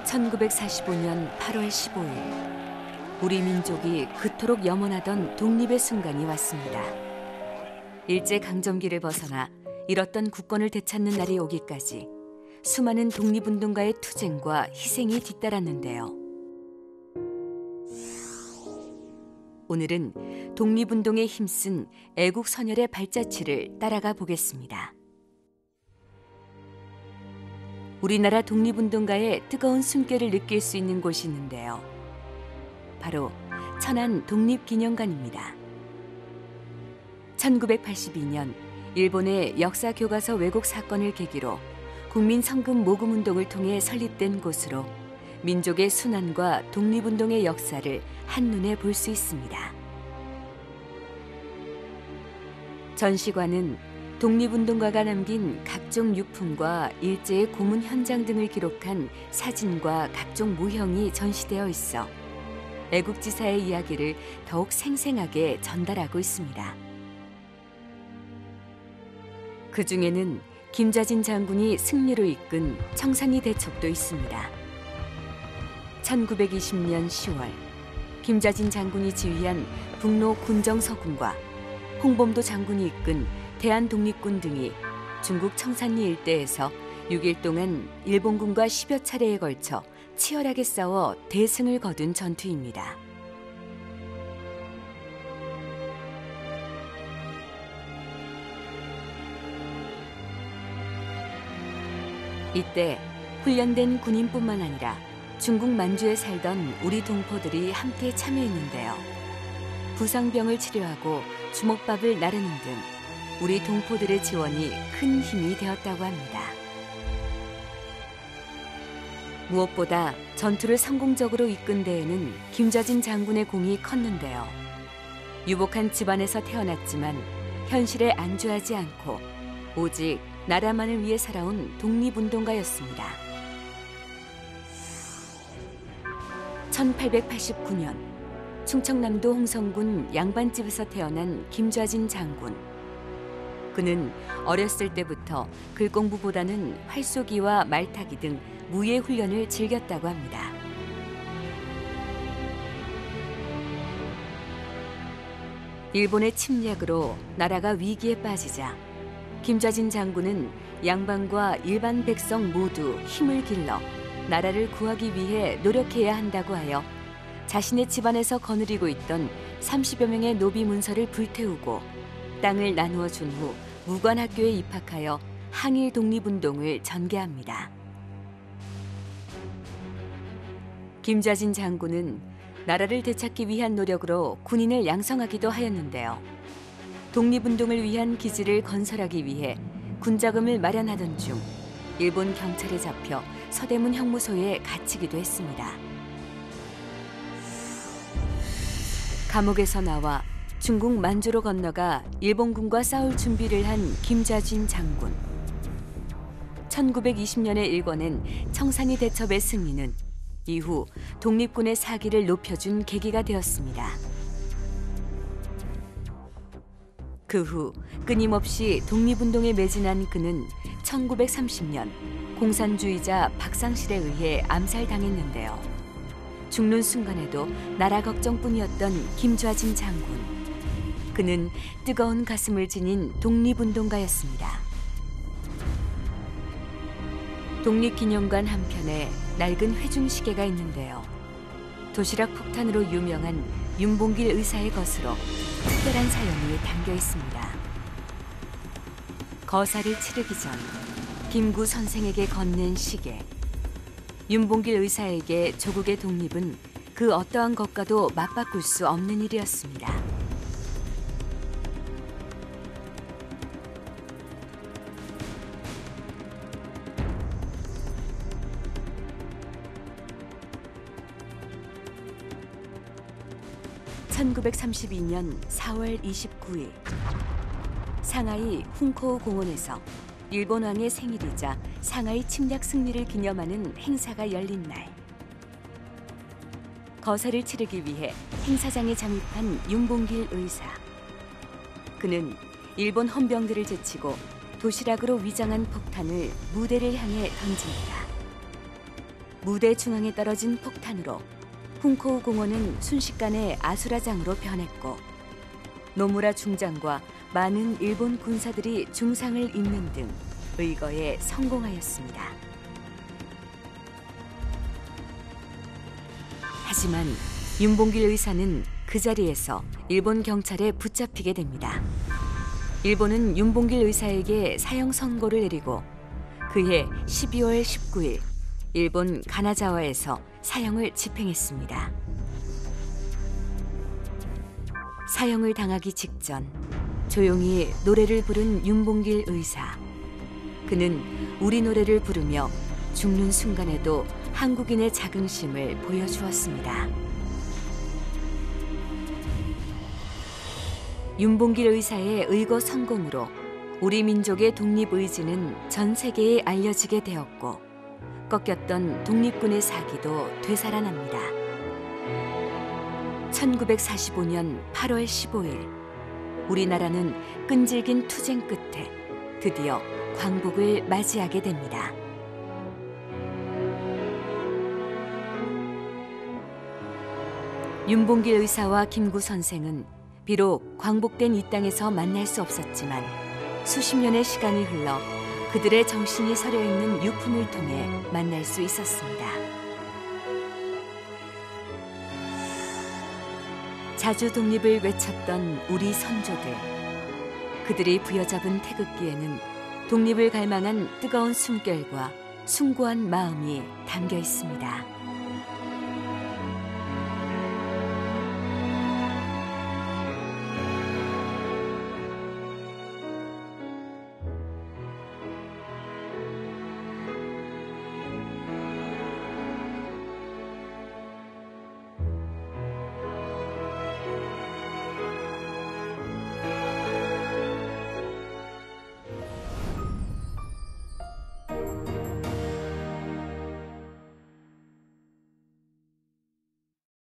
1945년 8월 15일, 우리 민족이 그토록 염원하던 독립의 순간이 왔습니다. 일제강점기를 벗어나 잃었던 국권을 되찾는 날이 오기까지 수많은 독립운동가의 투쟁과 희생이 뒤따랐는데요. 오늘은 독립운동에 힘쓴 애국 선열의 발자취를 따라가 보겠습니다. 우리나라 독립운동가의 뜨거운 숨결을 느낄 수 있는 곳이 있는데요. 바로 천안 독립기념관입니다. 1982년 일본의 역사교과서 왜곡 사건을 계기로 국민성금 모금운동을 통해 설립된 곳으로 민족의 순환과 독립운동의 역사를 한눈에 볼 수 있습니다. 전시관은 독립운동가가 남긴 각종 유품과 일제의 고문 현장 등을 기록한 사진과 각종 모형이 전시되어 있어 애국지사의 이야기를 더욱 생생하게 전달하고 있습니다. 그 중에는 김좌진 장군이 승리로 이끈 청산리 대첩도 있습니다. 1920년 10월 김좌진 장군이 지휘한 북로 군정서군과 홍범도 장군이 이끈 대한독립군 등이 중국 청산리 일대에서 6일 동안 일본군과 10여 차례에 걸쳐 치열하게 싸워 대승을 거둔 전투입니다. 이때 훈련된 군인뿐만 아니라 중국 만주에 살던 우리 동포들이 함께 참여했는데요. 부상병을 치료하고 주먹밥을 나르는 등 우리 동포들의 지원이 큰 힘이 되었다고 합니다. 무엇보다 전투를 성공적으로 이끈 데에는 김좌진 장군의 공이 컸는데요. 유복한 집안에서 태어났지만 현실에 안주하지 않고 오직 나라만을 위해 살아온 독립운동가였습니다. 1889년 충청남도 홍성군 양반집에서 태어난 김좌진 장군. 그는 어렸을 때부터 글 공부보다는 활쏘기와 말타기 등 무예 훈련을 즐겼다고 합니다. 일본의 침략으로 나라가 위기에 빠지자 김좌진 장군은 양반과 일반 백성 모두 힘을 길러 나라를 구하기 위해 노력해야 한다고 하여 자신의 집안에서 거느리고 있던 30여 명의 노비 문서를 불태우고 땅을 나누어 준 후 무관학교에 입학하여 항일 독립운동을 전개합니다. 김좌진 장군은 나라를 되찾기 위한 노력으로 군인을 양성하기도 하였는데요. 독립운동을 위한 기지를 건설하기 위해 군자금을 마련하던 중 일본 경찰에 잡혀 서대문 형무소에 갇히기도 했습니다. 감옥에서 나와 중국 만주로 건너가 일본군과 싸울 준비를 한 김좌진 장군. 1920년에 일궈낸 청산리 대첩의 승리는 이후 독립군의 사기를 높여준 계기가 되었습니다. 그 후 끊임없이 독립운동에 매진한 그는 1930년 공산주의자 박상실에 의해 암살당했는데요. 죽는 순간에도 나라 걱정뿐이었던 김좌진 장군. 그는 뜨거운 가슴을 지닌 독립운동가였습니다. 독립기념관 한편에 낡은 회중시계가 있는데요. 도시락 폭탄으로 유명한 윤봉길 의사의 것으로 특별한 사연이 담겨 있습니다. 거사를 치르기 전 김구 선생에게 건넨 시계. 윤봉길 의사에게 조국의 독립은 그 어떠한 것과도 맞바꿀 수 없는 일이었습니다. (1932년 4월 29일) 상하이 훈코우 공원에서 일본 왕의 생일이자 상하이 침략 승리를 기념하는 행사가 열린 날. 거사를 치르기 위해 행사장에 잠입한 윤봉길 의사. 그는 일본 헌병들을 제치고 도시락으로 위장한 폭탄을 무대를 향해 던집니다. 무대 중앙에 떨어진 폭탄으로 훈코우 공원은 순식간에 아수라장으로 변했고 노무라 중장과 많은 일본 군사들이 중상을 입는 등 의거에 성공하였습니다. 하지만 윤봉길 의사는 그 자리에서 일본 경찰에 붙잡히게 됩니다. 일본은 윤봉길 의사에게 사형 선고를 내리고 그해 12월 19일 일본 가나자와에서 사형을 집행했습니다. 사형을 당하기 직전 조용히 노래를 부른 윤봉길 의사. 그는 우리 노래를 부르며 죽는 순간에도 한국인의 자긍심을 보여주었습니다. 윤봉길 의사의 의거 성공으로 우리 민족의 독립의지는 전 세계에 알려지게 되었고 꺾였던 독립군의 사기도 되살아납니다. 1945년 8월 15일 우리나라는 끈질긴 투쟁 끝에 드디어 광복을 맞이하게 됩니다. 윤봉길 의사와 김구 선생은 비록 광복된 이 땅에서 만날 수 없었지만 수십 년의 시간이 흘러 그들의 정신이 서려 있는 유품을 통해 만날 수 있었습니다. 자주 독립을 외쳤던 우리 선조들. 그들이 부여잡은 태극기에는 독립을 갈망한 뜨거운 숨결과 숭고한 마음이 담겨 있습니다.